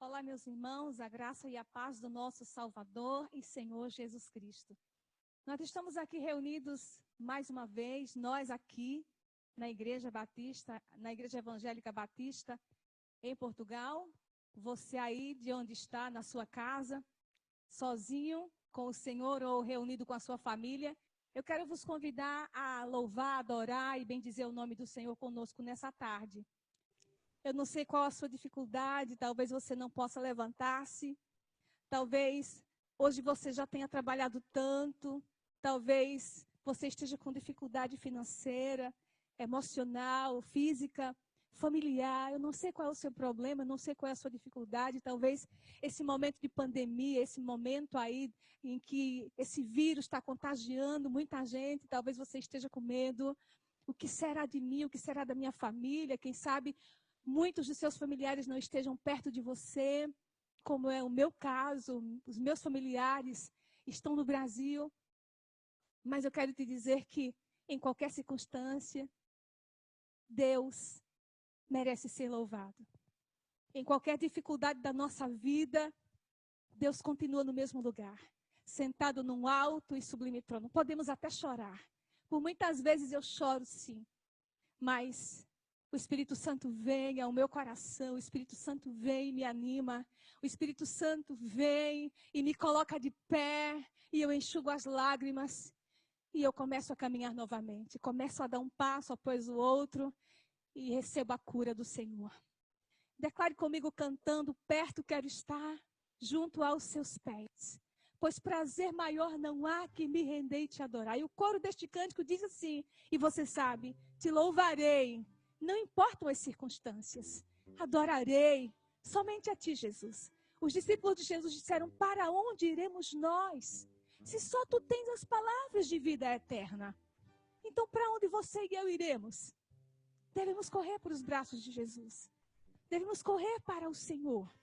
Olá, meus irmãos, a graça e a paz do nosso Salvador e Senhor Jesus Cristo. Nós estamos aqui reunidos mais uma vez, nós aqui na Igreja Batista, na Igreja Evangélica Batista em Portugal. Você aí de onde está, na sua casa, sozinho com o Senhor ou reunido com a sua família. Eu quero vos convidar a louvar, adorar e bendizer o nome do Senhor conosco nessa tarde. Eu não sei qual a sua dificuldade, talvez você não possa levantar-se, talvez hoje você já tenha trabalhado tanto, talvez você esteja com dificuldade financeira, emocional, física, familiar. Eu não sei qual é o seu problema, eu não sei qual é a sua dificuldade. Talvez esse momento de pandemia, esse momento aí em que esse vírus está contagiando muita gente, talvez você esteja com medo. O que será de mim? O que será da minha família? Quem sabe muitos dos seus familiares não estejam perto de você, como é o meu caso. Os meus familiares estão no Brasil. Mas eu quero te dizer que, em qualquer circunstância, Deus merece ser louvado. Em qualquer dificuldade da nossa vida, Deus continua no mesmo lugar, sentado num alto e sublime trono. Podemos até chorar. Por muitas vezes eu choro, sim, mas o Espírito Santo vem ao meu coração, o Espírito Santo vem e me anima, o Espírito Santo vem e me coloca de pé, e eu enxugo as lágrimas, e eu começo a caminhar novamente, começo a dar um passo após o outro, e recebo a cura do Senhor. Declare comigo cantando: perto quero estar, junto aos seus pés, pois prazer maior não há que me render e te adorar. E o coro deste cântico diz assim, e você sabe: te louvarei, não importam as circunstâncias, adorarei somente a ti, Jesus. Os discípulos de Jesus disseram: para onde iremos nós, se só tu tens as palavras de vida eterna? Então, para onde você e eu iremos? Devemos correr para os braços de Jesus. Devemos correr para o Senhor,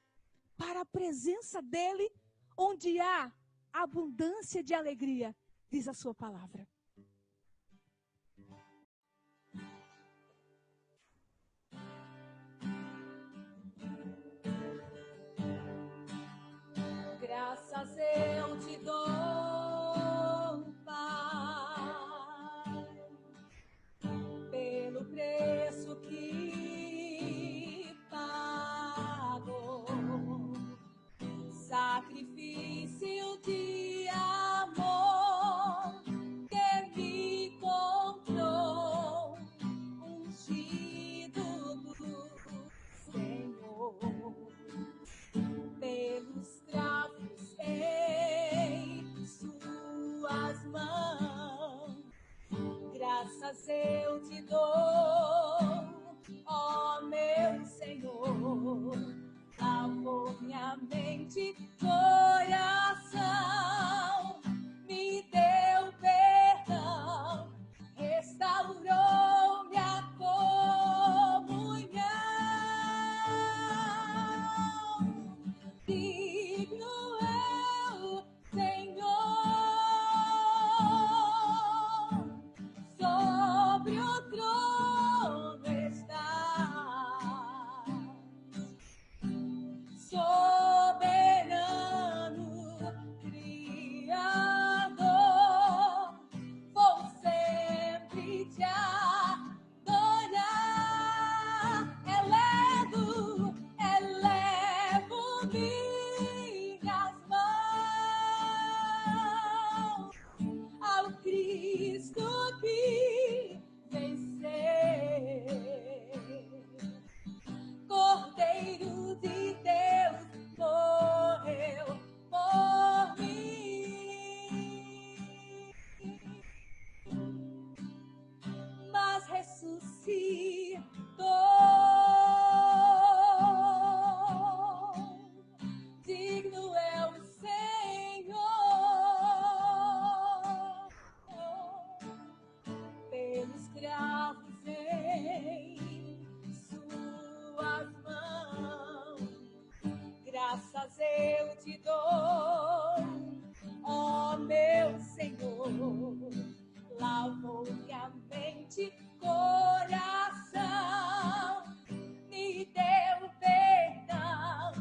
para a presença dEle, onde há abundância de alegria, diz a sua palavra. Graças eu te dou, Pai, pelo preço que pagou, sacrifício de amor que me comprou, ungido do Senhor, pelos cravos em suas mãos. Graças eu te dou, ó meu Senhor. Lavou minha mente, coração, me deu perdão, restaurou minha comunhão. Digno é o Senhor, sobre o trono está, soberano, Criador, vou sempre te adorar. Elevo minhas mãos ao Cristo que venceu. Cordeiro de Deus morreu por mim, mas ressuscitou. Digno é o Senhor, pelos cravos em suas mãos. Graças eu te dou, ó meu Senhor. Lavou minha mente, coração, me deu perdão,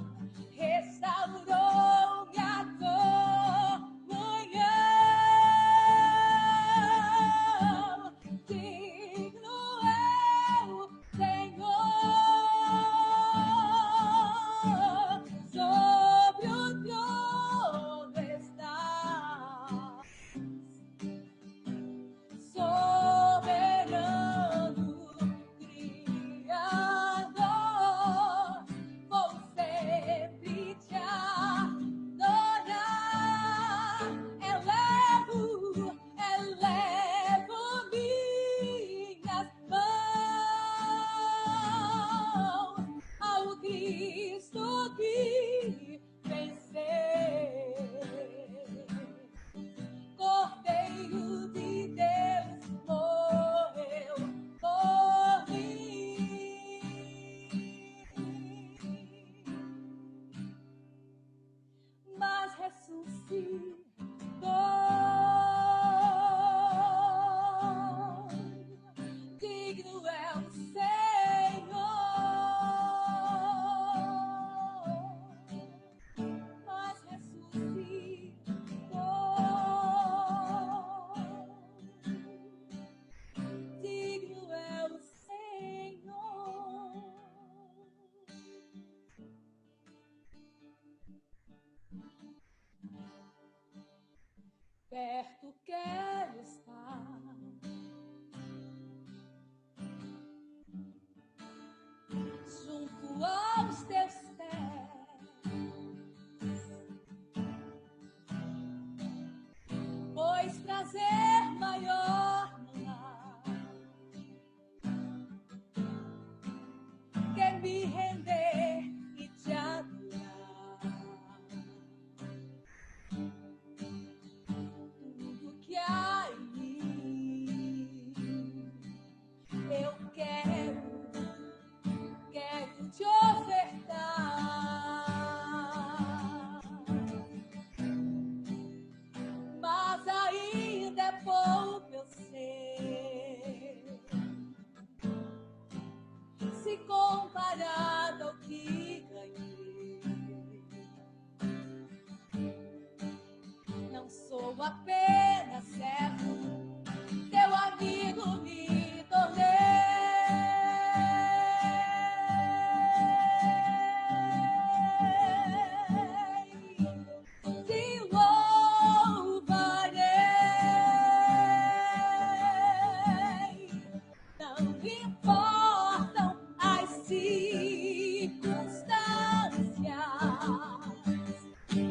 importam as circunstâncias.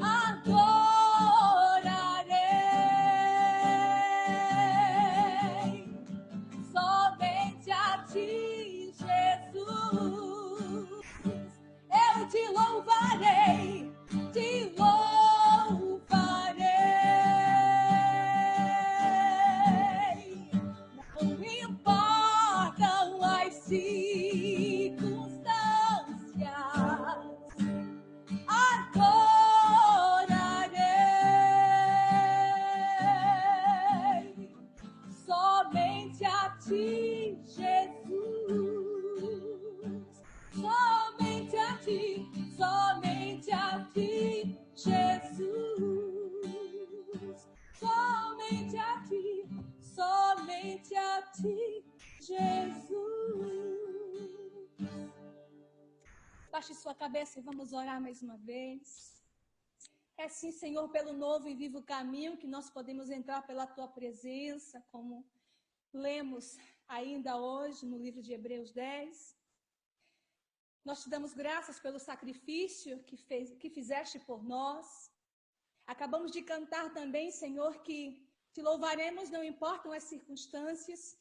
Adorarei somente a ti, Jesus. Eu te louvarei, te louvarei. Não importam as circunstâncias. Adorarei somente a ti, Jesus. Somente a ti, Jesus. Somente a ti, Jesus. Baixe sua cabeça e vamos orar mais uma vez. É sim, Senhor, pelo novo e vivo caminho que nós podemos entrar pela tua presença, como lemos ainda hoje no livro de Hebreus 10. Nós te damos graças pelo sacrifício que fizeste por nós. Acabamos de cantar também, Senhor, que te louvaremos, não importam as circunstâncias.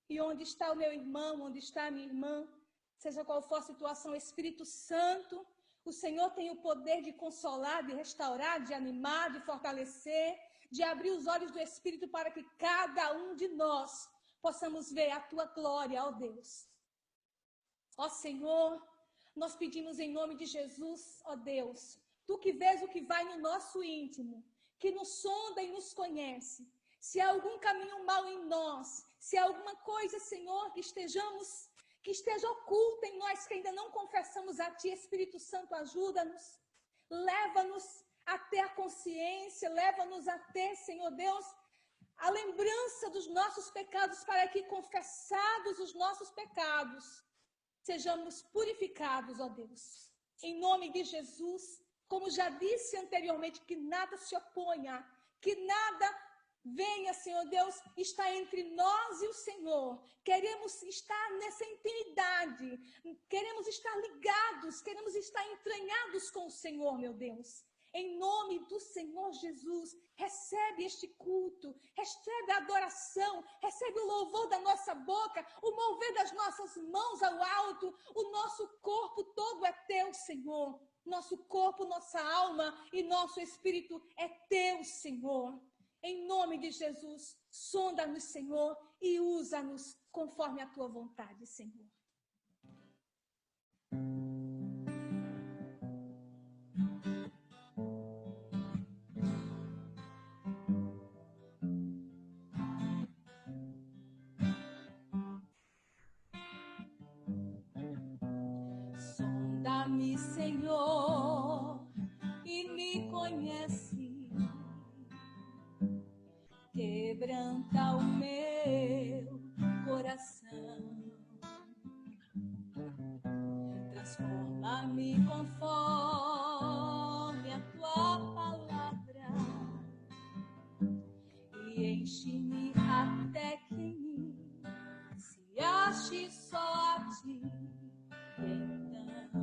E onde está o meu irmão, onde está a minha irmã, seja qual for a situação, Espírito Santo, o Senhor tem o poder de consolar, de restaurar, de animar, de fortalecer, de abrir os olhos do Espírito para que cada um de nós possamos ver a tua glória, ó Deus. Ó Senhor, nós pedimos em nome de Jesus, ó Deus, tu que vês o que vai no nosso íntimo, que nos sonda e nos conhece. Se há algum caminho mau em nós, se há alguma coisa, Senhor, que esteja oculta em nós, que ainda não confessamos a Ti, Espírito Santo, ajuda-nos, leva-nos a ter a consciência, leva-nos a ter, Senhor Deus, a lembrança dos nossos pecados, para que, confessados os nossos pecados, sejamos purificados, ó Deus. Em nome de Jesus, como já disse anteriormente, que nada se oponha, que nada venha, Senhor Deus, está entre nós e o Senhor. Queremos estar nessa intimidade, queremos estar ligados, queremos estar entranhados com o Senhor, meu Deus. Em nome do Senhor Jesus, recebe este culto, recebe a adoração, recebe o louvor da nossa boca, o mover das nossas mãos ao alto. O nosso corpo todo é teu, Senhor. Nosso corpo, nossa alma e nosso espírito é teu, Senhor. Em nome de Jesus, sonda-nos, Senhor, e usa-nos conforme a tua vontade, Senhor. Sonda-me, Senhor, e me conhece. Quebranta o meu coração, transforma-me conforme a tua palavra e enche-me até que em mim se ache só a ti. Então,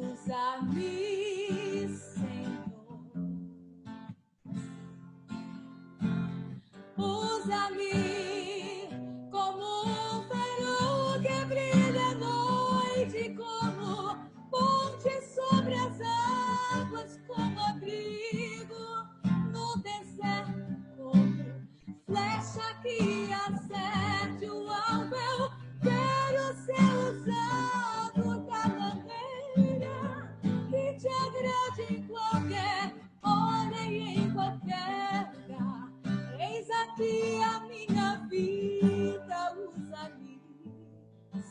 usa-me, usa-me como um farol que brilha à noite, como ponte sobre as águas, como abrigo no deserto, como flecha que acerte o alvo. Eu quero ser usado da maneira que te agrade em qualquer hora e em qualquer lugar. Eis aqui a minha vida, usa-me,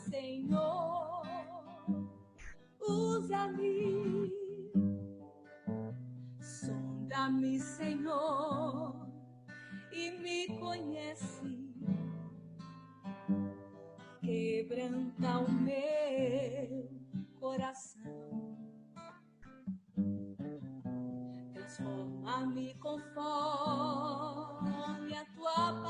Senhor, usa-me. Sonda-me, Senhor, e me conhece. Quebranta o meu coração, transforma-me conforme a tua palavra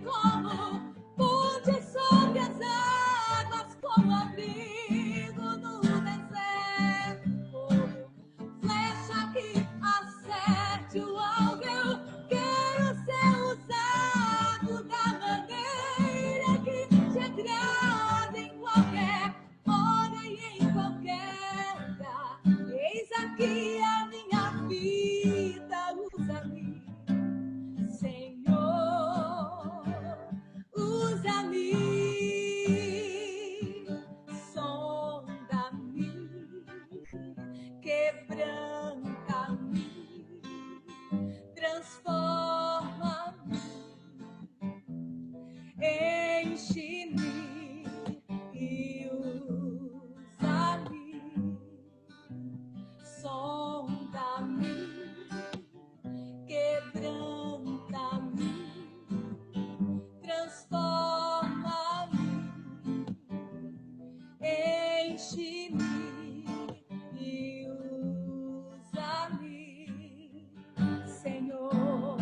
como ponte sobre as águas, como abrigo no deserto, como flecha que acerte o alvo. Eu quero ser usado da maneira que te agrada, em qualquer hora e em qualquer lugar. Eis aqui a minha vida, usa-me, Senhor, usa-me, sonda-me, quebranta-me, transforma-me, enche-me e usa-me, sonda-me, quebranta-me, transforma-me, enche-me e usa-me, Senhor.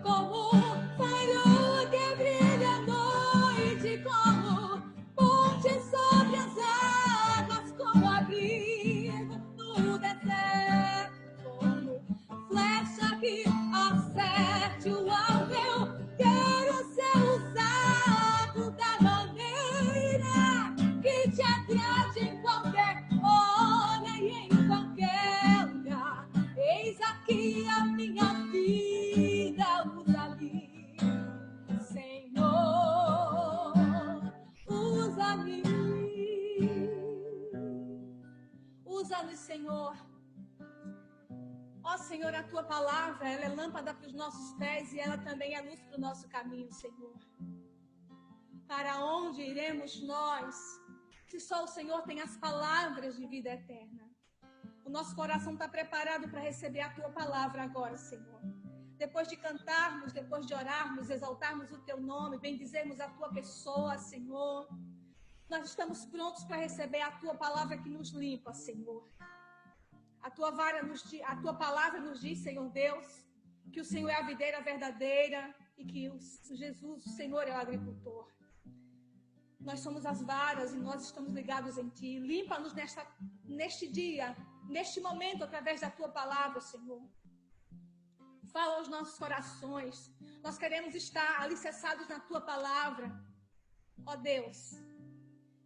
Como faro que brilha à noite, como ponte sobre as águas, como abrigo no deserto, como flecha que acerte o alvo. Eu quero ser usado da maneira que te agrade, em qualquer hora e em qualquer lugar. Eis aqui a minha vida, usa-me, Senhor, usa-me, usa-me, Senhor. Ó Senhor, a tua palavra, ela é lâmpada para os nossos pés e ela também é luz para o nosso caminho, Senhor. Para onde iremos nós, se só o Senhor tem as palavras de vida eterna? O nosso coração está preparado para receber a tua palavra agora, Senhor. Depois de cantarmos, depois de orarmos, exaltarmos o teu nome, bendizermos a tua pessoa, Senhor, nós estamos prontos para receber a tua palavra que nos limpa, Senhor. A tua palavra nos diz, Senhor Deus, que o Senhor é a videira verdadeira e que Jesus, o Senhor, é o agricultor. Nós somos as varas e nós estamos ligados em ti. Limpa-nos neste dia, neste momento, através da tua palavra, Senhor. Fala aos nossos corações. Nós queremos estar alicerçados na tua palavra, ó Deus,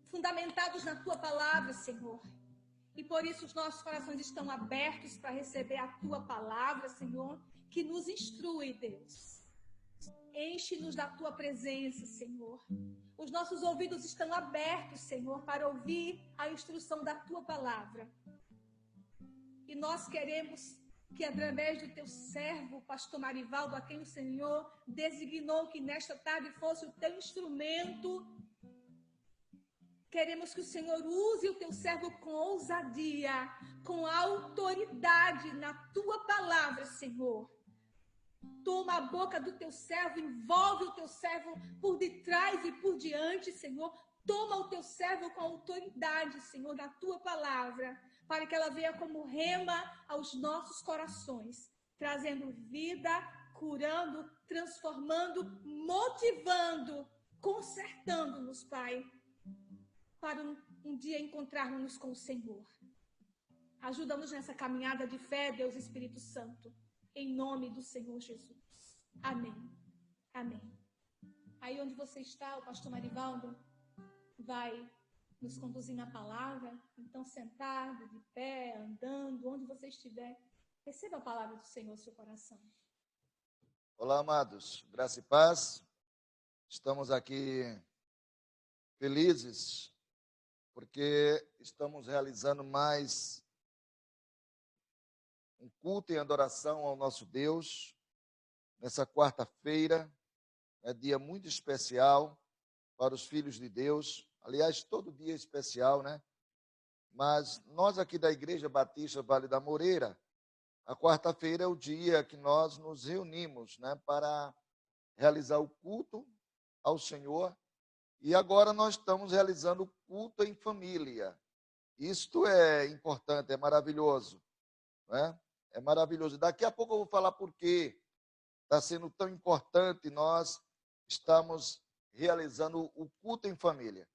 fundamentados na tua palavra, Senhor. E por isso os nossos corações estão abertos para receber a tua palavra, Senhor, que nos instrui, Deus. Enche-nos da tua presença, Senhor. Os nossos ouvidos estão abertos, Senhor, para ouvir a instrução da tua palavra. E nós queremos que, através do teu servo, pastor Marivaldo, a quem o Senhor designou que nesta tarde fosse o teu instrumento, queremos que o Senhor use o teu servo com ousadia, com autoridade na tua palavra, Senhor. Toma a boca do teu servo, envolve o teu servo por detrás e por diante, Senhor. Toma o teu servo com autoridade, Senhor, na tua palavra, para que ela venha como rema aos nossos corações, trazendo vida, curando, transformando, motivando, consertando-nos, Pai, para um dia encontrarmos com o Senhor. Ajuda-nos nessa caminhada de fé, Deus Espírito Santo, em nome do Senhor Jesus. Amém. Amém. Aí onde você está, o pastor Marivaldo vai nos conduzir na palavra. Então, sentado, de pé, andando, onde você estiver, receba a palavra do Senhor no seu coração. Olá, amados. Graça e paz. Estamos aqui felizes porque estamos realizando mais um culto em adoração ao nosso Deus. Nessa quarta-feira, é dia muito especial para os filhos de Deus. Aliás, todo dia é especial, né? Mas nós aqui da Igreja Batista Vale da Moreira, a quarta-feira é o dia que nós nos reunimos, né, para realizar o culto ao Senhor. E agora nós estamos realizando o culto em família. Isto é importante, é maravilhoso, né? É maravilhoso. Daqui a pouco eu vou falar por quê está sendo tão importante nós estamos realizando o culto em família.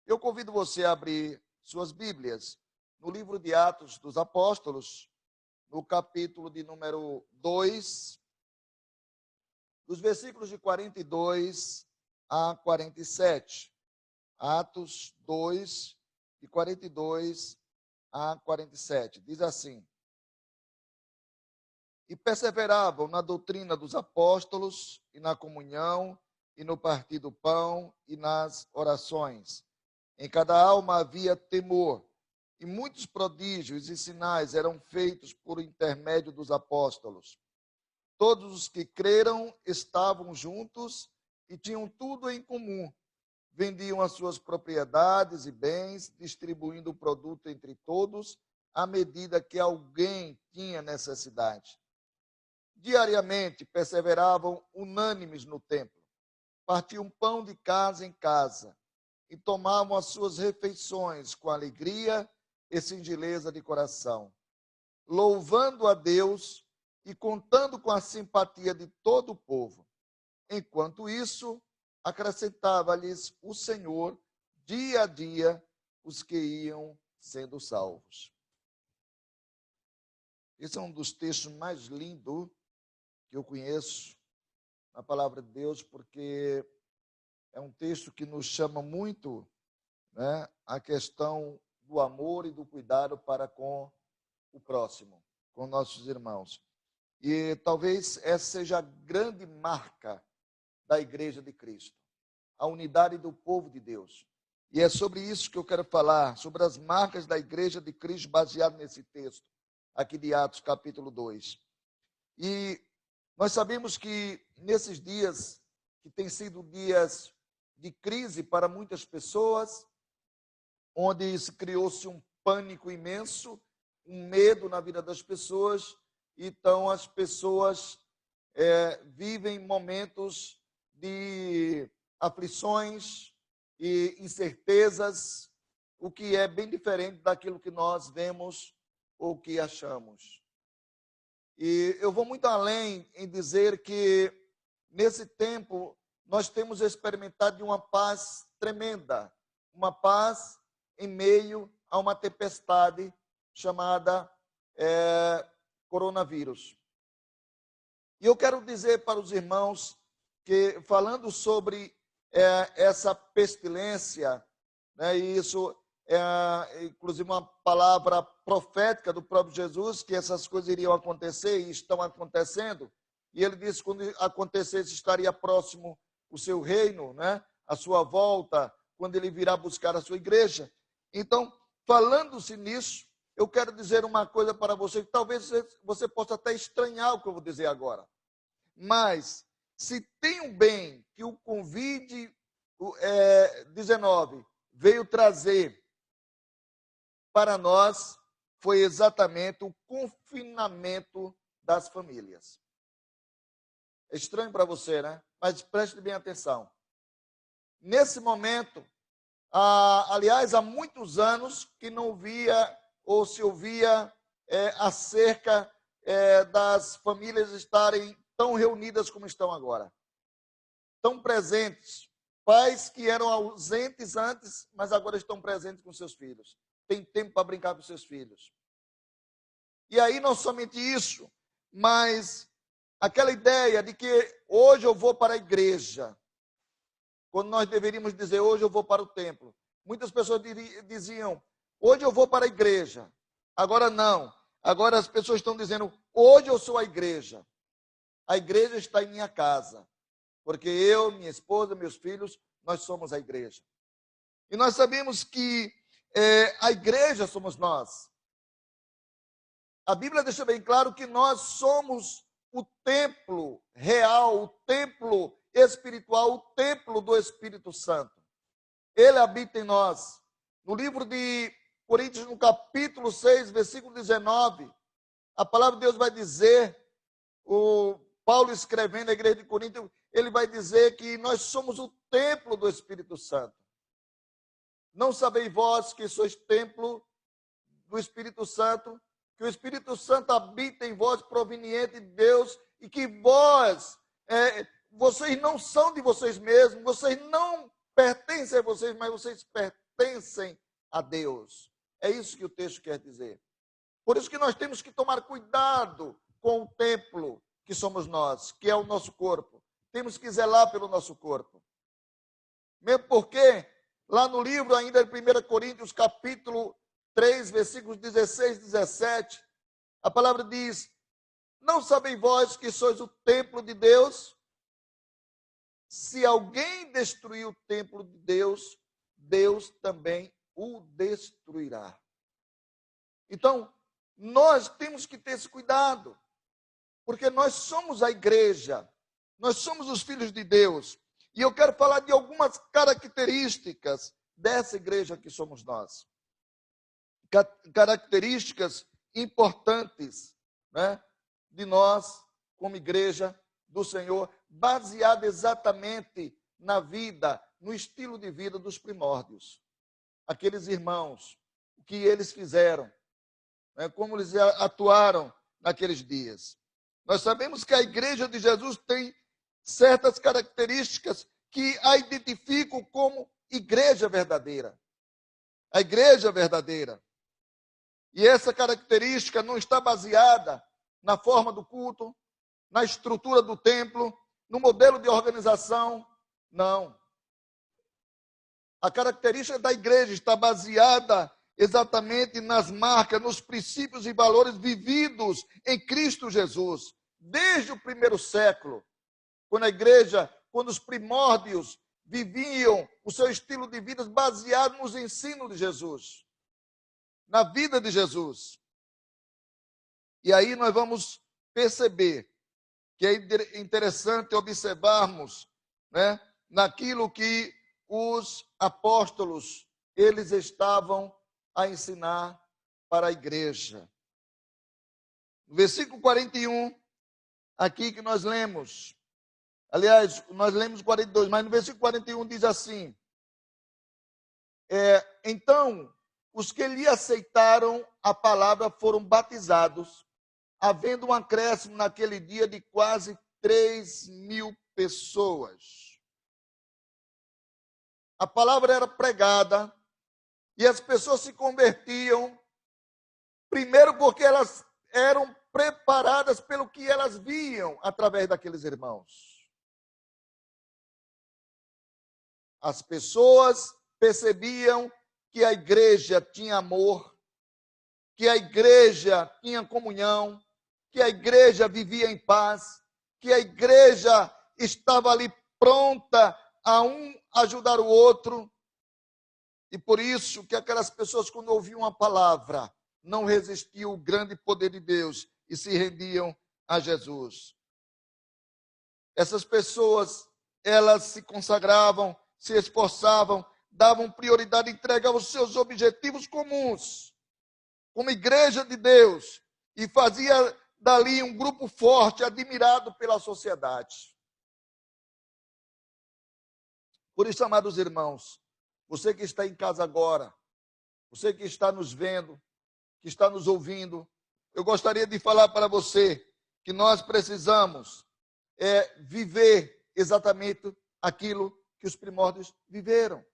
Eu convido você a abrir suas Bíblias no livro de Atos dos Apóstolos, no capítulo de número 2, dos versículos de 42 a 47. Atos 2, de 42 a 47. Diz assim: E perseveravam na doutrina dos apóstolos, e na comunhão, e no partir do pão, e nas orações. Em cada alma havia temor, e muitos prodígios e sinais eram feitos por intermédio dos apóstolos. Todos os que creram estavam juntos e tinham tudo em comum. Vendiam as suas propriedades e bens, distribuindo o produto entre todos, à medida que alguém tinha necessidade. Diariamente perseveravam unânimes no templo, partiam pão de casa em casa e tomavam as suas refeições com alegria e singeleza de coração, louvando a Deus e contando com a simpatia de todo o povo. Enquanto isso, acrescentava-lhes o Senhor, dia a dia, os que iam sendo salvos. Esse é um dos textos mais lindos que eu conheço na palavra de Deus, porque é um texto que nos chama muito, né, a questão do amor e do cuidado para com o próximo, com nossos irmãos. E talvez essa seja a grande marca da Igreja de Cristo, a unidade do povo de Deus. E é sobre isso que eu quero falar, sobre as marcas da Igreja de Cristo, baseado nesse texto, aqui de Atos, capítulo 2. E nós sabemos que nesses dias, que têm sido dias de crise para muitas pessoas, onde se criou-se um pânico imenso, um medo na vida das pessoas, então as pessoas vivem momentos de aflições e incertezas, o que é bem diferente daquilo que nós vemos ou que achamos. E eu vou muito além em dizer que, nesse tempo, nós temos experimentado de uma paz tremenda, uma paz em meio a uma tempestade chamada coronavírus. E eu quero dizer para os irmãos que, falando sobre essa pestilência, né, e isso é inclusive uma palavra profética do próprio Jesus, que essas coisas iriam acontecer e estão acontecendo, e ele disse que quando acontecesse estaria próximo o seu reino, né, a sua volta, quando ele virá buscar a sua igreja. Então, falando-se nisso, eu quero dizer uma coisa para você, que talvez você possa até estranhar o que eu vou dizer agora. Mas, se tem um bem que o Covid-19 veio trazer para nós, foi exatamente o confinamento das famílias. É estranho para você, né? Mas preste bem atenção. Nesse momento, aliás, há muitos anos que não via ou se ouvia acerca das famílias estarem tão reunidas como estão agora. Tão presentes. Pais que eram ausentes antes, mas agora estão presentes com seus filhos. Tem tempo para brincar com seus filhos. E aí não somente isso, mas aquela ideia de que hoje eu vou para a igreja, quando nós deveríamos dizer hoje eu vou para o templo. Muitas pessoas diziam, hoje eu vou para a igreja. Agora não. Agora as pessoas estão dizendo, hoje eu sou a igreja. A igreja está em minha casa. Porque eu, minha esposa, meus filhos, nós somos a igreja. E nós sabemos que a igreja somos nós. A Bíblia deixa bem claro que nós somos o templo real, o templo espiritual, o templo do Espírito Santo. Ele habita em nós. No livro de Coríntios, no capítulo 6, versículo 19, a palavra de Deus vai dizer, o Paulo escrevendo à igreja de Corinto, ele vai dizer que nós somos o templo do Espírito Santo. Não sabeis vós que sois templo do Espírito Santo, que o Espírito Santo habita em vós, proveniente de Deus, e que vós vocês não são de vocês mesmos, vocês não pertencem a vocês, mas vocês pertencem a Deus. É isso que o texto quer dizer. Por isso que nós temos que tomar cuidado com o templo que somos nós, que é o nosso corpo. Temos que zelar pelo nosso corpo. Mesmo porque, lá no livro ainda de 1 Coríntios, capítulo 3, versículos 16 e 17, a palavra diz: não sabem vós que sois o templo de Deus? Se alguém destruir o templo de Deus, Deus também o destruirá. Então, nós temos que ter esse cuidado, porque nós somos a igreja, nós somos os filhos de Deus. E eu quero falar de algumas características dessa igreja que somos nós. Características importantes, né, de nós como igreja do Senhor, baseada exatamente na vida, no estilo de vida dos primórdios. Aqueles irmãos, o que eles fizeram, né, como eles atuaram naqueles dias. Nós sabemos que a igreja de Jesus tem certas características que a identificam como igreja verdadeira. A igreja verdadeira. E essa característica não está baseada na forma do culto, na estrutura do templo, no modelo de organização. Não. A característica da igreja está baseada exatamente nas marcas, nos princípios e valores vividos em Cristo Jesus. Desde o primeiro século, quando os primórdios viviam o seu estilo de vida baseado nos ensinos de Jesus, na vida de Jesus. E aí nós vamos perceber que é interessante observarmos, né, naquilo que os apóstolos, eles estavam a ensinar para a igreja. No versículo 41, aqui que nós lemos, aliás, nós lemos 42, mas no versículo 41 diz assim: então, os que lhe aceitaram a palavra foram batizados, havendo um acréscimo naquele dia de quase 3.000 pessoas. A palavra era pregada e as pessoas se convertiam, primeiro porque elas eram preparadas pelo que elas viam através daqueles irmãos. As pessoas percebiam que a igreja tinha amor, que a igreja tinha comunhão, que a igreja vivia em paz, que a igreja estava ali pronta a um ajudar o outro. E por isso que aquelas pessoas, quando ouviam a palavra, não resistiam ao grande poder de Deus e se rendiam a Jesus. Essas pessoas, elas se consagravam, se esforçavam, davam prioridade, entregavam os seus objetivos comuns, como igreja de Deus, e fazia dali um grupo forte, admirado pela sociedade. Por isso, amados irmãos, você que está em casa agora, você que está nos vendo, que está nos ouvindo, eu gostaria de falar para você que nós precisamos viver exatamente aquilo que os primórdios viveram.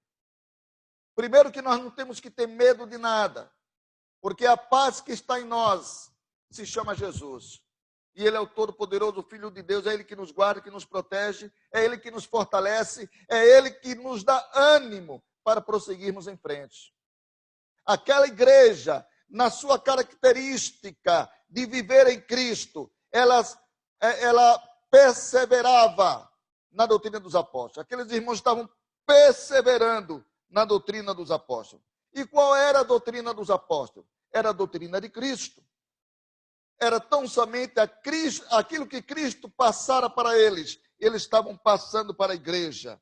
Primeiro, que nós não temos que ter medo de nada, porque a paz que está em nós se chama Jesus. E Ele é o Todo-Poderoso, o Filho de Deus, é Ele que nos guarda, que nos protege, é Ele que nos fortalece, é Ele que nos dá ânimo para prosseguirmos em frente. Aquela igreja, na sua característica de viver em Cristo, ela perseverava na doutrina dos apóstolos. Aqueles irmãos estavam perseverando na doutrina dos apóstolos. E qual era a doutrina dos apóstolos? Era a doutrina de Cristo. Era tão somente aquilo que Cristo passara para eles. Eles estavam passando para a igreja.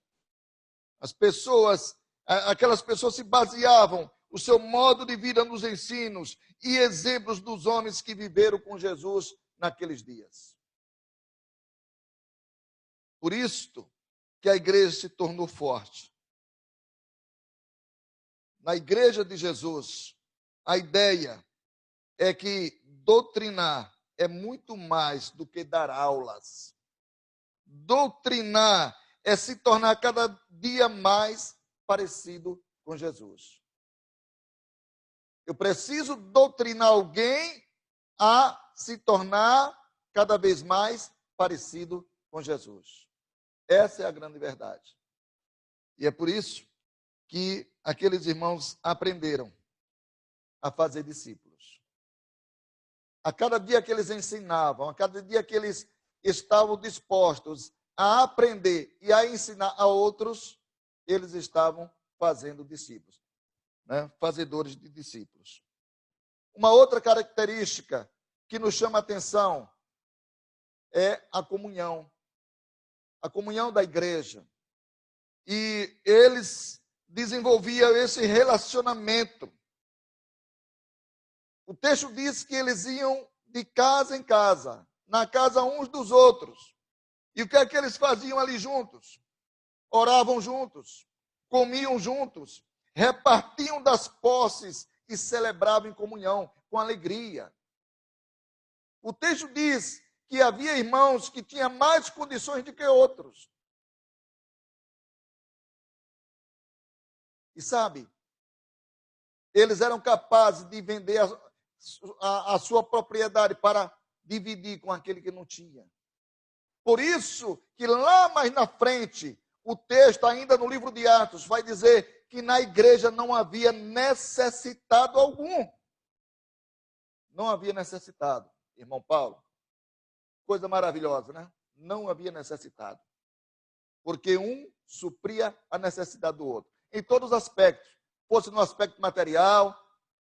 Aquelas pessoas se baseavam o seu modo de vida nos ensinos e exemplos dos homens que viveram com Jesus naqueles dias. Por isto que a igreja se tornou forte. Na igreja de Jesus, a ideia é que doutrinar é muito mais do que dar aulas. doutrinar é se tornar cada dia mais parecido com Jesus. Eu preciso doutrinar alguém a se tornar cada vez mais parecido com Jesus. Essa é a grande verdade. E é por isso que aqueles irmãos aprenderam a fazer discípulos. A cada dia que eles ensinavam, a cada dia que eles estavam dispostos a aprender e a ensinar a outros, eles estavam fazendo discípulos, né? Fazedores de discípulos. Uma outra característica que nos chama a atenção é a comunhão da igreja. E eles desenvolviam esse relacionamento. O texto diz que eles iam de casa em casa, na casa uns dos outros. E o que é que eles faziam ali juntos? Oravam juntos, comiam juntos, repartiam das posses e celebravam em comunhão, com alegria. O texto diz que havia irmãos que tinham mais condições do que outros. E sabe, eles eram capazes de vender a sua propriedade para dividir com aquele que não tinha. Por isso que lá mais na frente, o texto, ainda no livro de Atos, vai dizer que na igreja não havia necessitado algum. Não havia necessitado, irmão Paulo. Coisa maravilhosa, né? Não havia necessitado. Porque um supria a necessidade do outro. Em todos os aspectos. Fosse no aspecto material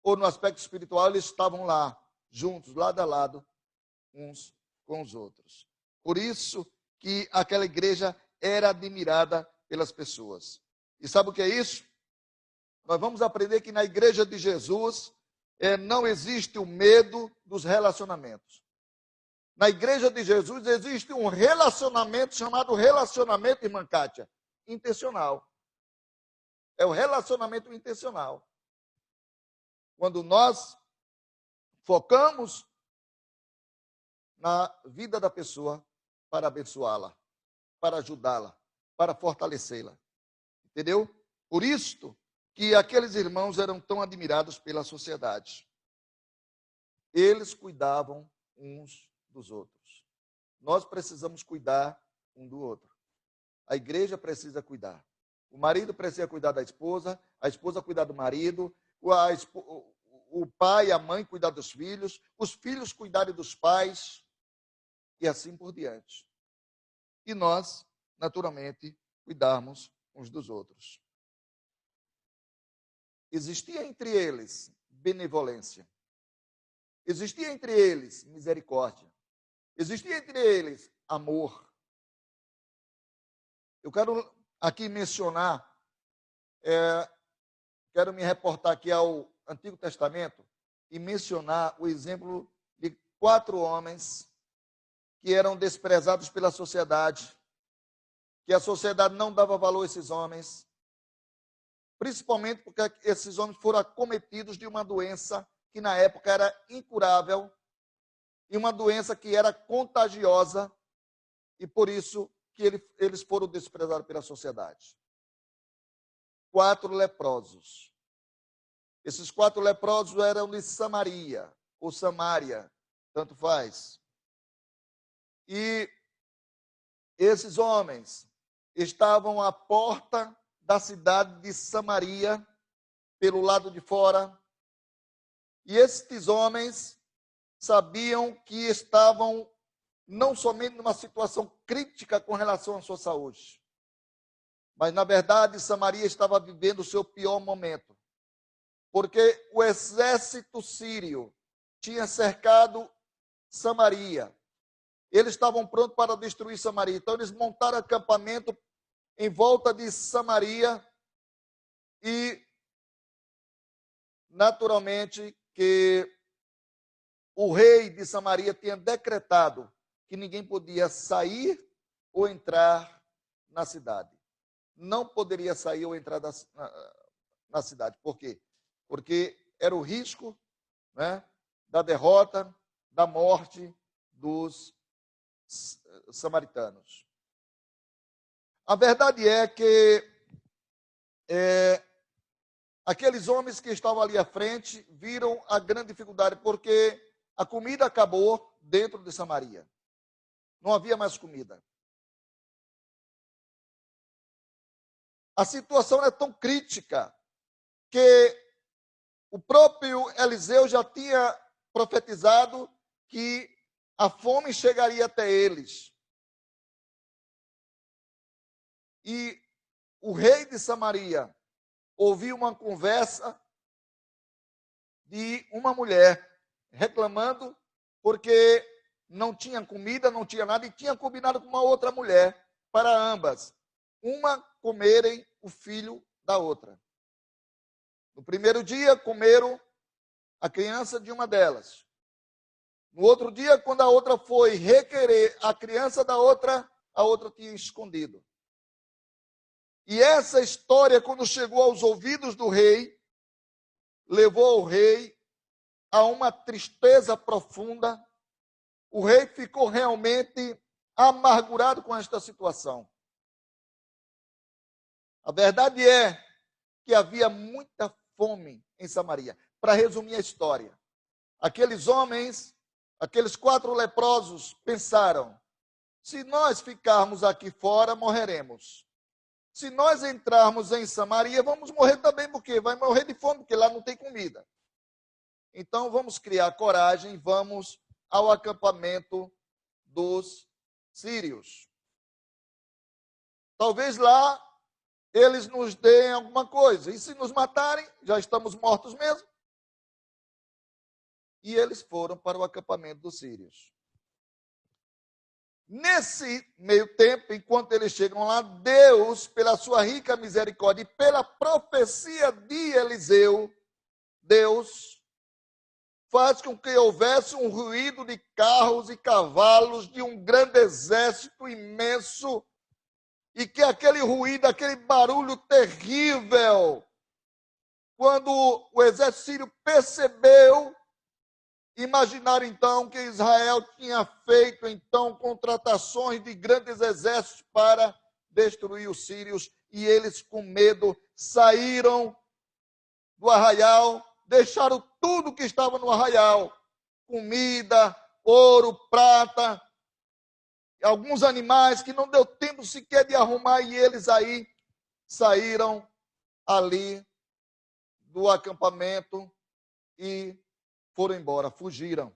ou no aspecto espiritual, eles estavam lá, juntos, lado a lado, uns com os outros. Por isso que aquela igreja era admirada pelas pessoas. E sabe o que é isso? Nós vamos aprender que na igreja de Jesus não existe o medo dos relacionamentos. Na igreja de Jesus existe um relacionamento chamado relacionamento, irmã Kátia, intencional. É o relacionamento intencional. Quando nós focamos na vida da pessoa para abençoá-la, para ajudá-la, para fortalecê-la. Entendeu? Por isso que aqueles irmãos eram tão admirados pela sociedade. Eles cuidavam uns dos outros. Nós precisamos cuidar um do outro. A igreja precisa cuidar. O marido precisa cuidar da esposa, a esposa cuidar do marido, o pai e a mãe cuidar dos filhos, os filhos cuidarem dos pais, e assim por diante. E nós, naturalmente, cuidarmos uns dos outros. Existia entre eles benevolência. Existia entre eles misericórdia. Existia entre eles amor. Eu quero aqui mencionar, quero me reportar aqui ao Antigo Testamento e mencionar o exemplo de 4 homens que eram desprezados pela sociedade, que a sociedade não dava valor a esses homens, principalmente porque esses homens foram acometidos de uma doença que na época era incurável e uma doença que era contagiosa e por isso que eles foram desprezados pela sociedade. 4 leprosos. Esses 4 leprosos eram de Samaria, ou Samária, tanto faz. E esses homens estavam à porta da cidade de Samaria, pelo lado de fora. E estes homens sabiam que estavam não somente numa situação crítica com relação à sua saúde, mas, na verdade, Samaria estava vivendo o seu pior momento, porque o exército sírio tinha cercado Samaria. Eles estavam prontos para destruir Samaria. Então, eles montaram acampamento em volta de Samaria e, naturalmente, que o rei de Samaria tinha decretado que ninguém podia sair ou entrar na cidade. Não poderia sair ou entrar na cidade. Por quê? Porque era o risco, né, da derrota, da morte dos samaritanos. A verdade é que aqueles homens que estavam ali à frente viram a grande dificuldade, porque a comida acabou dentro de Samaria. Não havia mais comida. A situação é tão crítica que o próprio Eliseu já tinha profetizado que a fome chegaria até eles. E o rei de Samaria ouviu uma conversa de uma mulher reclamando porque não tinha comida, não tinha nada, e tinha combinado com uma outra mulher para ambas, uma comerem o filho da outra. No primeiro dia, comeram a criança de uma delas. No outro dia, quando a outra foi requerer a criança da outra, a outra tinha escondido. E essa história, quando chegou aos ouvidos do rei, levou o rei a uma tristeza profunda. O rei ficou realmente amargurado com esta situação. A verdade é que havia muita fome em Samaria. Para resumir a história, aqueles homens, aqueles 4 leprosos pensaram: se nós ficarmos aqui fora, morreremos. Se nós entrarmos em Samaria, vamos morrer também, porque vai morrer de fome, porque lá não tem comida. Então vamos criar coragem e vamos ao acampamento dos sírios. Talvez lá eles nos deem alguma coisa. E se nos matarem, já estamos mortos mesmo. E eles foram para o acampamento dos sírios. Nesse meio tempo, enquanto eles chegam lá, Deus, pela sua rica misericórdia e pela profecia de Eliseu, Deus faz com que houvesse um ruído de carros e cavalos de um grande exército imenso, e que aquele ruído, aquele barulho terrível, quando o exército sírio percebeu, imaginaram então que Israel tinha feito então contratações de grandes exércitos para destruir os sírios, e eles com medo saíram do arraial, deixaram tudo que estava no arraial, comida, ouro, prata, alguns animais que não deu tempo sequer de arrumar, e eles aí saíram ali do acampamento e foram embora, fugiram.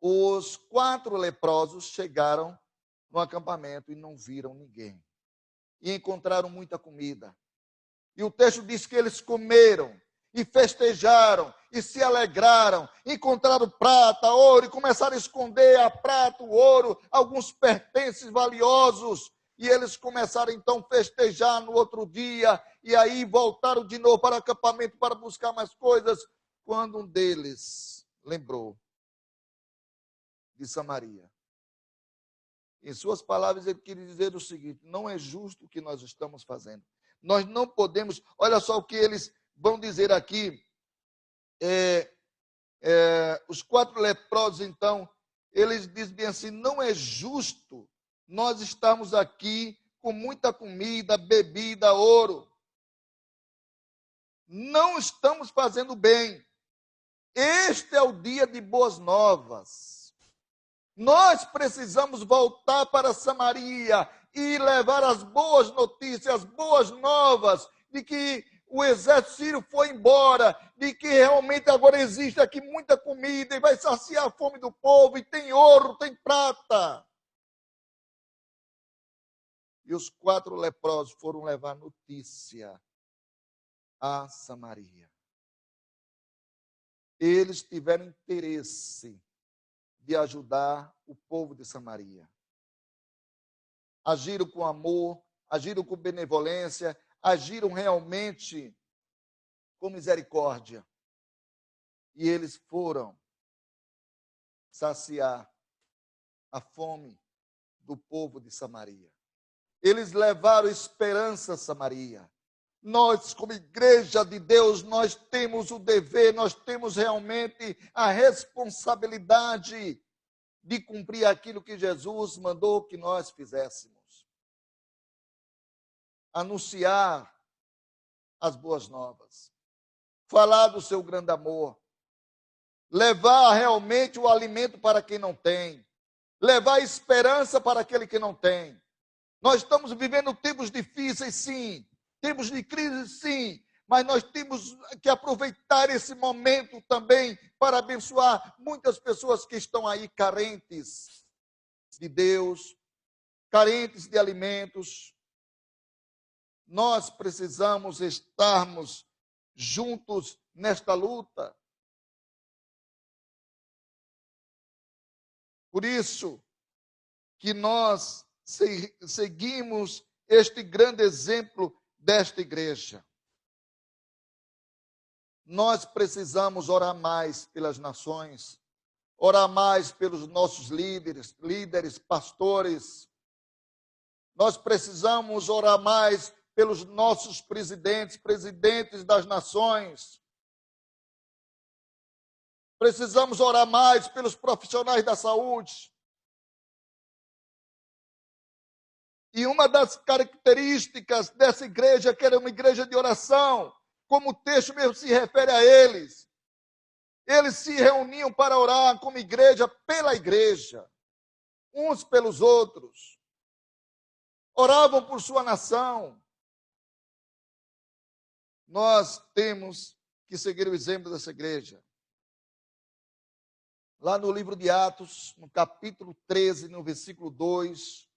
Os 4 leprosos chegaram no acampamento e não viram ninguém. E encontraram muita comida. E o texto diz que eles comeram e festejaram e se alegraram, encontraram prata, ouro, e começaram a esconder a prata, o ouro, alguns pertences valiosos, e eles começaram então a festejar no outro dia, e aí voltaram de novo para o acampamento para buscar mais coisas, quando um deles lembrou de Samaria. Em suas palavras, ele queria dizer o seguinte: não é justo o que nós estamos fazendo. Nós não podemos, olha só o que eles vão dizer aqui, os 4 leprosos, então, eles dizem bem assim: não é justo nós estarmos aqui com muita comida, bebida, ouro. Não estamos fazendo bem. Este é o dia de boas novas. Nós precisamos voltar para Samaria e levar as boas notícias, as boas novas de que o exército sírio foi embora, de que realmente agora existe aqui muita comida e vai saciar a fome do povo, e tem ouro, tem prata. E os 4 leprosos foram levar notícia a Samaria. Eles tiveram interesse de ajudar o povo de Samaria. Agiram com amor, agiram com benevolência, agiram realmente com misericórdia. E eles foram saciar a fome do povo de Samaria. Eles levaram esperança a Samaria. Nós, como igreja de Deus, nós temos o dever, nós temos realmente a responsabilidade de cumprir aquilo que Jesus mandou que nós fizéssemos. anunciar as boas novas, falar do seu grande amor, levar realmente o alimento para quem não tem, levar esperança para aquele que não tem. Nós estamos vivendo tempos difíceis, sim, tempos de crise, sim, mas nós temos que aproveitar esse momento também para abençoar muitas pessoas que estão aí carentes de Deus, carentes de alimentos. Nós precisamos estarmos juntos nesta luta. Por isso que nós seguimos este grande exemplo desta igreja. Nós precisamos orar mais pelas nações, orar mais pelos nossos líderes, pastores. Nós precisamos orar mais pelos nossos presidentes das nações. Precisamos orar mais pelos profissionais da saúde. E uma das características dessa igreja é que era uma igreja de oração, como o texto mesmo se refere a eles. Eles se reuniam para orar como igreja pela igreja, uns pelos outros. Oravam por sua nação. Nós temos que seguir o exemplo dessa igreja. Lá no livro de Atos, no capítulo 13, no versículo 2,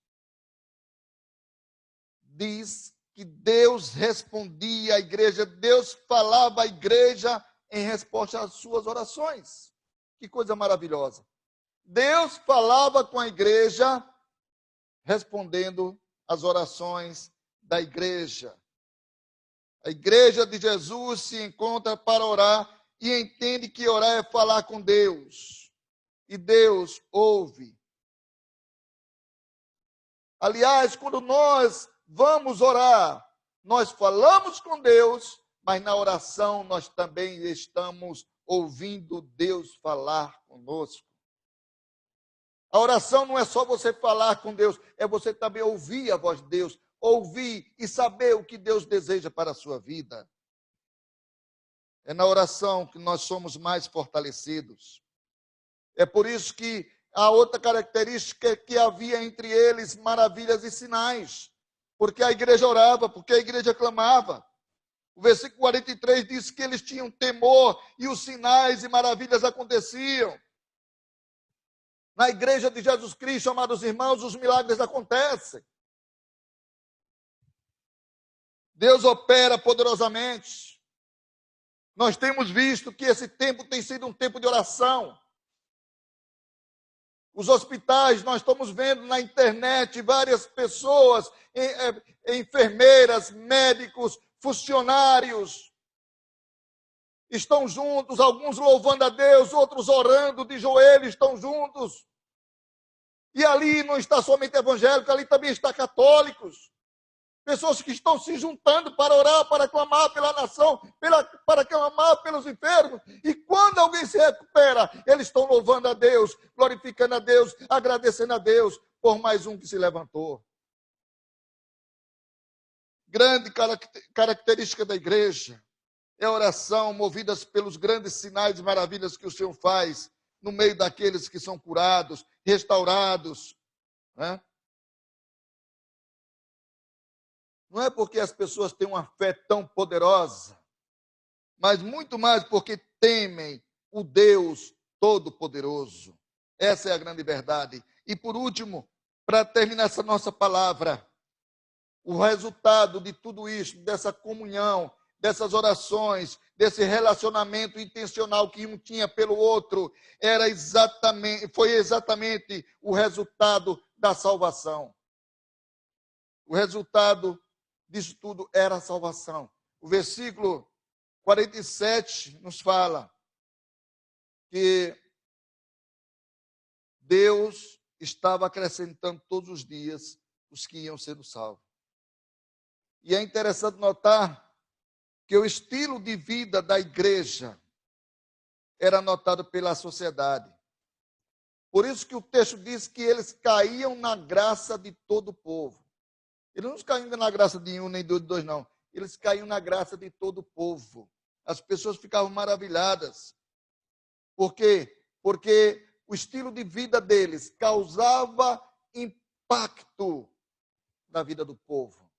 diz que Deus respondia à igreja, Deus falava à igreja em resposta às suas orações. Que coisa maravilhosa. Deus falava com a igreja, respondendo às orações da igreja. A igreja de Jesus se encontra para orar e entende que orar é falar com Deus. E Deus ouve. Aliás, quando nós vamos orar, nós falamos com Deus, mas na oração nós também estamos ouvindo Deus falar conosco. A oração não é só você falar com Deus, é você também ouvir a voz de Deus, ouvir e saber o que Deus deseja para a sua vida. É na oração que nós somos mais fortalecidos. É por isso que a outra característica é que havia entre eles maravilhas e sinais. Porque a igreja orava, porque a igreja clamava. O versículo 43 diz que eles tinham temor e os sinais e maravilhas aconteciam. Na igreja de Jesus Cristo, amados irmãos, os milagres acontecem. Deus opera poderosamente. Nós temos visto que esse tempo tem sido um tempo de oração. Os hospitais, nós estamos vendo na internet várias pessoas, enfermeiras, médicos, funcionários, estão juntos, alguns louvando a Deus, outros orando de joelhos, estão juntos. E ali não está somente evangélico, ali também está católicos. Pessoas que estão se juntando para orar, para clamar pela nação, para clamar pelos enfermos. E quando alguém se recupera, eles estão louvando a Deus, glorificando a Deus, agradecendo a Deus por mais um que se levantou. Grande característica da igreja é a oração movidas pelos grandes sinais e maravilhas que o Senhor faz no meio daqueles que são curados, restaurados, né? Não é porque as pessoas têm uma fé tão poderosa, mas muito mais porque temem o Deus Todo-Poderoso. Essa é a grande verdade. E por último, para terminar essa nossa palavra, o resultado de tudo isso, dessa comunhão, dessas orações, desse relacionamento intencional que um tinha pelo outro, foi exatamente o resultado da salvação. O resultado disso tudo era a salvação. O versículo 47 nos fala que Deus estava acrescentando todos os dias os que iam sendo salvos. E é interessante notar que o estilo de vida da igreja era notado pela sociedade. Por isso que o texto diz que eles caíam na graça de todo o povo. Eles não caíam na graça de um nem de dois, não. Eles caíam na graça de todo o povo. As pessoas ficavam maravilhadas. Por quê? Porque o estilo de vida deles causava impacto na vida do povo.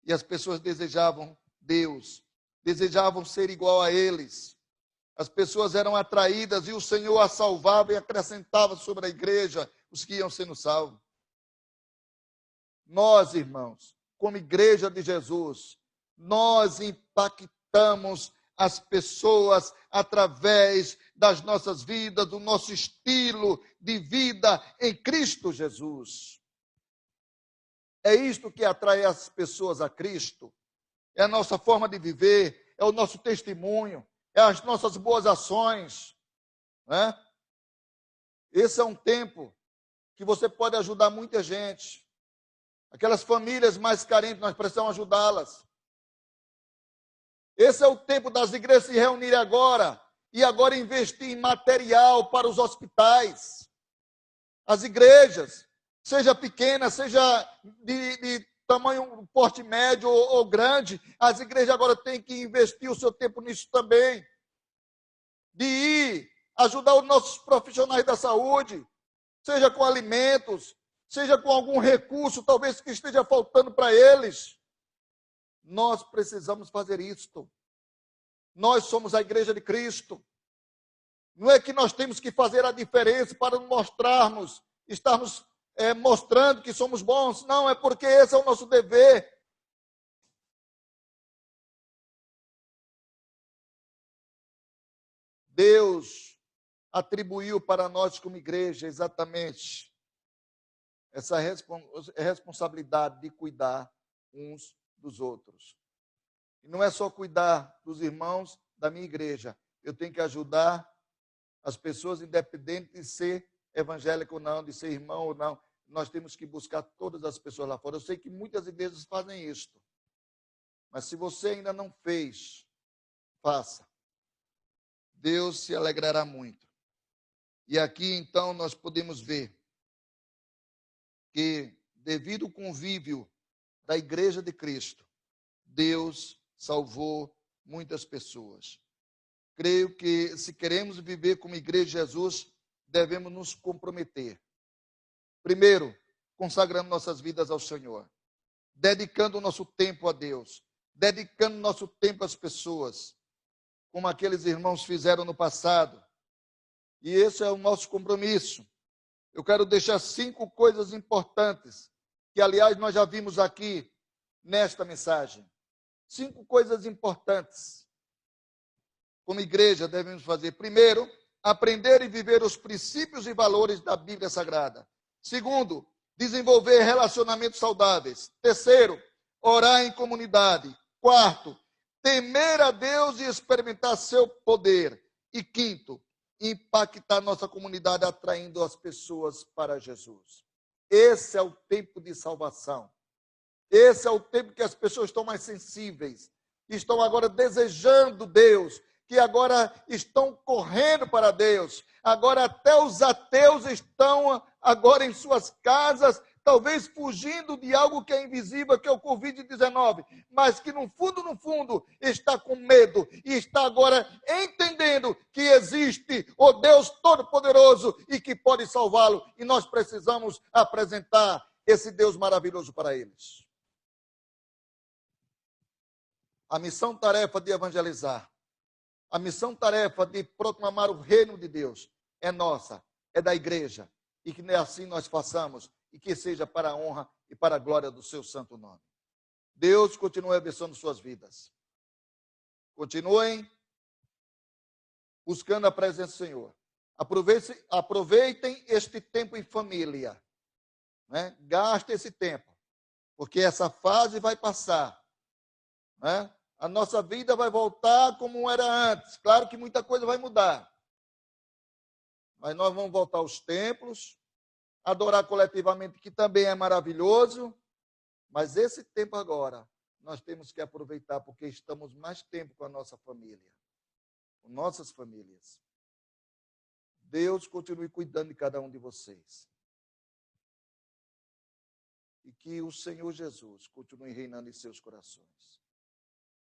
E as pessoas desejavam Deus, desejavam ser igual a eles. As pessoas eram atraídas e o Senhor as salvava e acrescentava sobre a igreja os que iam sendo salvos. Nós, irmãos, como igreja de Jesus, nós impactamos as pessoas através das nossas vidas, do nosso estilo de vida em Cristo Jesus. É isto que atrai as pessoas a Cristo. É a nossa forma de viver, é o nosso testemunho, é as nossas boas ações, né? Esse é um tempo que você pode ajudar muita gente. Aquelas famílias mais carentes, nós precisamos ajudá-las. Esse é o tempo das igrejas se reunirem agora e agora investir em material para os hospitais. As igrejas, seja pequena, seja de tamanho, porte médio ou grande, as igrejas agora têm que investir o seu tempo nisso também. De ir ajudar os nossos profissionais da saúde, seja com alimentos, seja com algum recurso, talvez que esteja faltando para eles. Nós precisamos fazer isto. Nós somos a igreja de Cristo. Não é que nós temos que fazer a diferença para mostrarmos, estarmos mostrando que somos bons. Não, é porque esse é o nosso dever. Deus atribuiu para nós como igreja exatamente essa responsabilidade de cuidar uns dos outros. E não é só cuidar dos irmãos da minha igreja. Eu tenho que ajudar as pessoas, independente de ser evangélico ou não, de ser irmão ou não. Nós temos que buscar todas as pessoas lá fora. Eu sei que muitas igrejas fazem isto. Mas se você ainda não fez, faça. Deus se alegrará muito. E aqui, então, nós podemos ver que, devido ao convívio da igreja de Cristo, Deus salvou muitas pessoas. Creio que, se queremos viver como igreja de Jesus, devemos nos comprometer. Primeiro, consagrando nossas vidas ao Senhor, dedicando o nosso tempo a Deus, dedicando nosso tempo às pessoas, como aqueles irmãos fizeram no passado. E esse é o nosso compromisso. Eu quero deixar 5 coisas importantes, que, aliás, nós já vimos aqui nesta mensagem. 5 coisas importantes, como igreja, devemos fazer. Primeiro, aprender e viver os princípios e valores da Bíblia Sagrada. Segundo, desenvolver relacionamentos saudáveis. Terceiro, orar em comunidade. Quarto, temer a Deus e experimentar seu poder. E quinto, impactar nossa comunidade atraindo as pessoas para Jesus. Esse é o tempo de salvação. Esse é o tempo que as pessoas estão mais sensíveis, estão agora desejando Deus, que agora estão correndo para Deus. Agora até os ateus estão agora em suas casas, talvez fugindo de algo que é invisível, que é o Covid-19, mas que no fundo, está com medo e está agora entendendo que existe o Deus Todo-Poderoso e que pode salvá-lo. E nós precisamos apresentar esse Deus maravilhoso para eles. A missão-tarefa de evangelizar, a missão-tarefa de proclamar o reino de Deus é nossa, é da igreja. E que assim nós façamos, e que seja para a honra e para a glória do seu santo nome. Deus continue abençoando suas vidas. Continuem buscando a presença do Senhor. Aproveitem este tempo em família. Né? Gaste esse tempo, porque essa fase vai passar. Né? A nossa vida vai voltar como era antes. Claro que muita coisa vai mudar. Mas nós vamos voltar aos templos, adorar coletivamente, que também é maravilhoso. Mas esse tempo agora, nós temos que aproveitar, porque estamos mais tempo com a nossa família, com nossas famílias. Deus continue cuidando de cada um de vocês. e que o Senhor Jesus continue reinando em seus corações.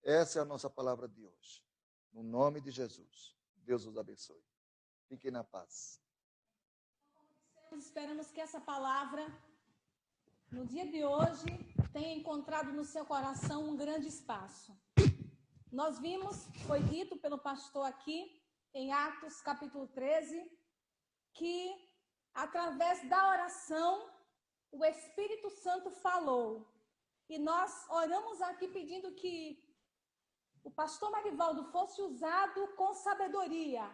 Essa é a nossa palavra de hoje. No nome de Jesus. Deus os abençoe. Fiquem na paz. Esperamos que essa palavra, no dia de hoje, tenha encontrado no seu coração um grande espaço. Nós vimos, foi dito pelo pastor aqui, em Atos capítulo 13, que através da oração, o Espírito Santo falou. E nós oramos aqui pedindo que o pastor Marivaldo fosse usado com sabedoria,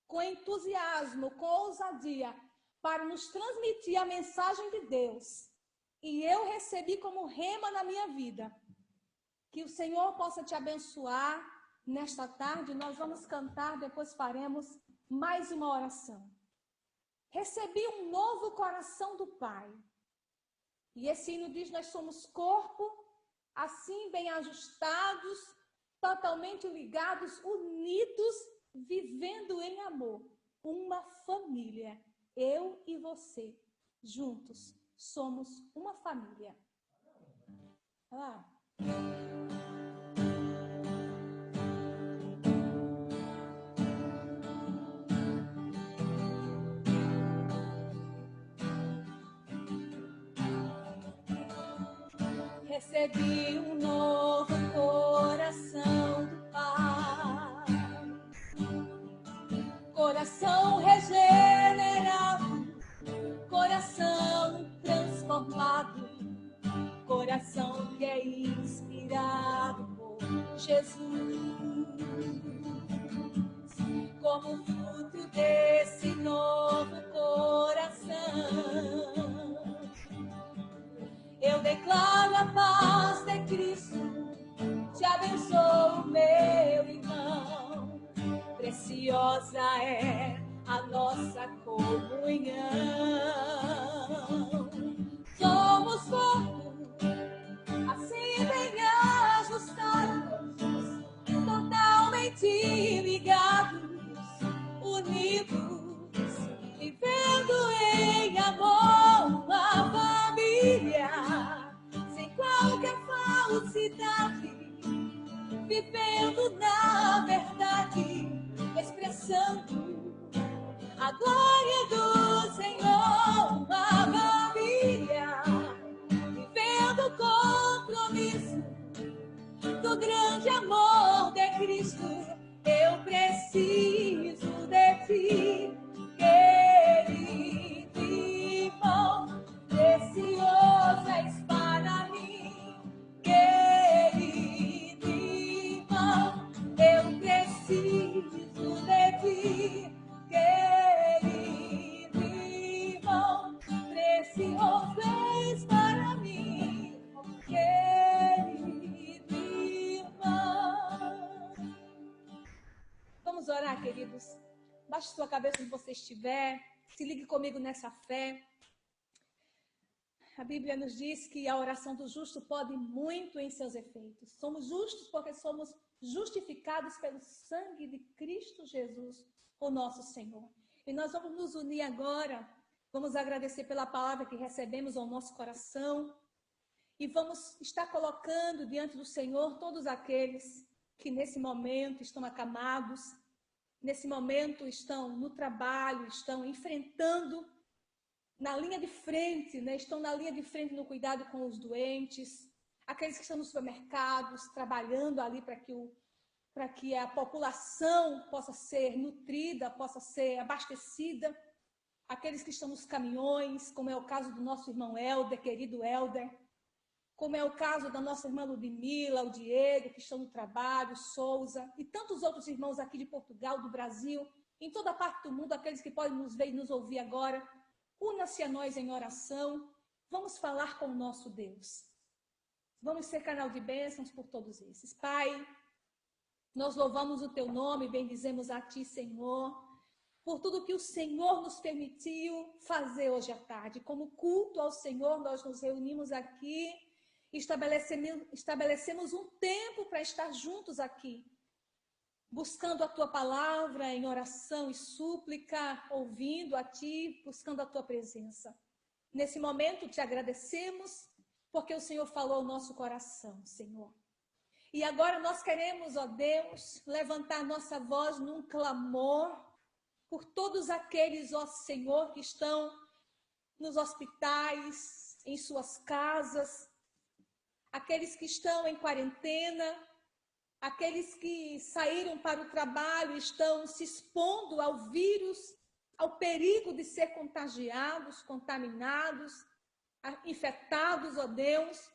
com entusiasmo, com ousadia, para nos transmitir a mensagem de Deus. E eu recebi como rema na minha vida. Que o Senhor possa te abençoar nesta tarde. Nós vamos cantar, depois faremos mais uma oração. Recebi um novo coração do Pai. E esse hino diz: nós somos corpo, assim bem ajustados, totalmente ligados, unidos, vivendo em amor. Uma família, eu e você, juntos, somos uma família. Ah. Recebi um novo coração do Pai, coração regenerado, coração transformado, coração que é inspirado por Jesus. Como fruto desse novo coração, eu declaro a paz de Cristo, te abençoo, meu irmão. Preciosa é a nossa comunhão. Somos corpo, assim bem ajustados, totalmente ligados, unidos, vivendo em amor, uma família, sem qualquer falsidade, vivendo na verdade, expressando a glória do Senhor, uma família, vivendo o compromisso do grande amor de Cristo. Eu preciso de ti, querido irmão, precioso és para mim, querido irmão, eu preciso de ti, querido irmão, precioso és para mim, querido irmão. Vamos orar, queridos. Baixe sua cabeça onde você estiver. Se ligue comigo nessa fé. A Bíblia nos diz que a oração do justo pode muito em seus efeitos. Somos justos porque somos justificados pelo sangue de Cristo Jesus, o nosso Senhor. E nós vamos nos unir agora. Vamos agradecer pela palavra que recebemos ao nosso coração. E vamos estar colocando diante do Senhor todos aqueles que nesse momento estão acamados, nesse momento estão no trabalho, estão enfrentando na linha de frente, né? Estão na linha de frente no cuidado com os doentes, aqueles que estão nos supermercados, trabalhando ali para que a população possa ser nutrida, possa ser abastecida, aqueles que estão nos caminhões, como é o caso do nosso irmão Helder, querido Helder, como é o caso da nossa irmã Ludmila, o Diego, que estão no trabalho, Souza, e tantos outros irmãos aqui de Portugal, do Brasil, em toda parte do mundo, aqueles que podem nos ver e nos ouvir agora. Una-se a nós em oração, vamos falar com o nosso Deus. Vamos ser canal de bênçãos por todos esses. Pai, nós louvamos o teu nome, bendizemos a ti, Senhor, por tudo que o Senhor nos permitiu fazer hoje à tarde. Como culto ao Senhor, nós nos reunimos aqui, estabelecemos um tempo para estar juntos aqui, buscando a tua palavra em oração e súplica, ouvindo a ti, buscando a tua presença. Nesse momento te agradecemos porque o Senhor falou ao nosso coração, Senhor. E agora nós queremos, ó Deus, levantar nossa voz num clamor por todos aqueles, ó Senhor, que estão nos hospitais, em suas casas, aqueles que estão em quarentena, aqueles que saíram para o trabalho e estão se expondo ao vírus, ao perigo de ser contagiados, contaminados, infectados, ó Deus.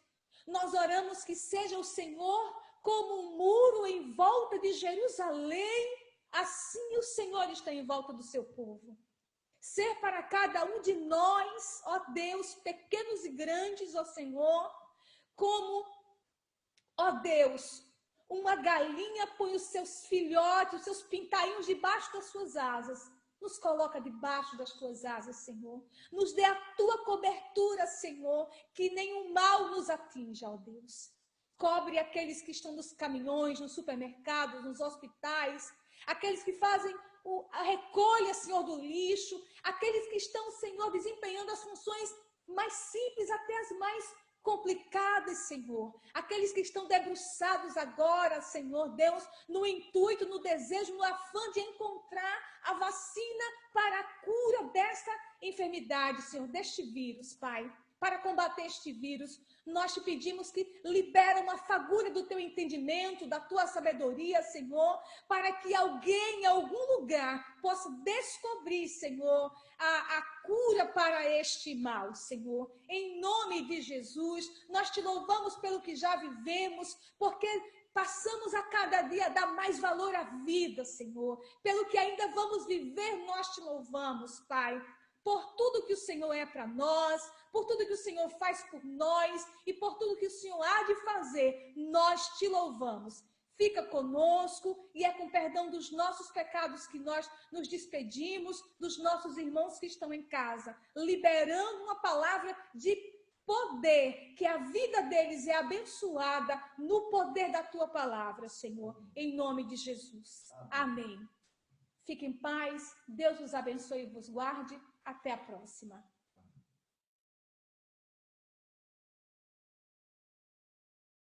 Nós oramos que seja o Senhor como um muro em volta de Jerusalém, assim o Senhor está em volta do seu povo. Ser para cada um de nós, ó Deus, pequenos e grandes, ó Senhor, como, ó Deus, uma galinha põe os seus filhotes, os seus pintainhos debaixo das suas asas. Nos coloca debaixo das tuas asas, Senhor. Nos dê a tua cobertura, Senhor, que nenhum mal nos atinja, ó Deus. Cobre aqueles que estão nos caminhões, nos supermercados, nos hospitais, aqueles que fazem a recolha, Senhor, do lixo, aqueles que estão, Senhor, desempenhando as funções mais simples, até as mais complicadas, Senhor. Aqueles que estão debruçados agora, Senhor Deus, no intuito, no desejo, no afã de encontrar a vacina para a cura dessa enfermidade, Senhor, deste vírus, Pai. Para combater este vírus, nós te pedimos que libera uma fagulha do teu entendimento, da tua sabedoria, Senhor, para que alguém em algum lugar possa descobrir, Senhor, a cura para este mal, Senhor. Em nome de Jesus, nós te louvamos pelo que já vivemos, porque passamos a cada dia a dar mais valor à vida, Senhor. Pelo que ainda vamos viver, nós te louvamos, Pai. Por tudo que o Senhor é para nós, por tudo que o Senhor faz por nós e por tudo que o Senhor há de fazer, nós te louvamos. Fica conosco e é com perdão dos nossos pecados que nós nos despedimos dos nossos irmãos que estão em casa, liberando uma palavra de poder, que a vida deles é abençoada no poder da tua palavra, Senhor, em nome de Jesus. Amém. Fique em paz, Deus os abençoe e vos guarde. Até a próxima.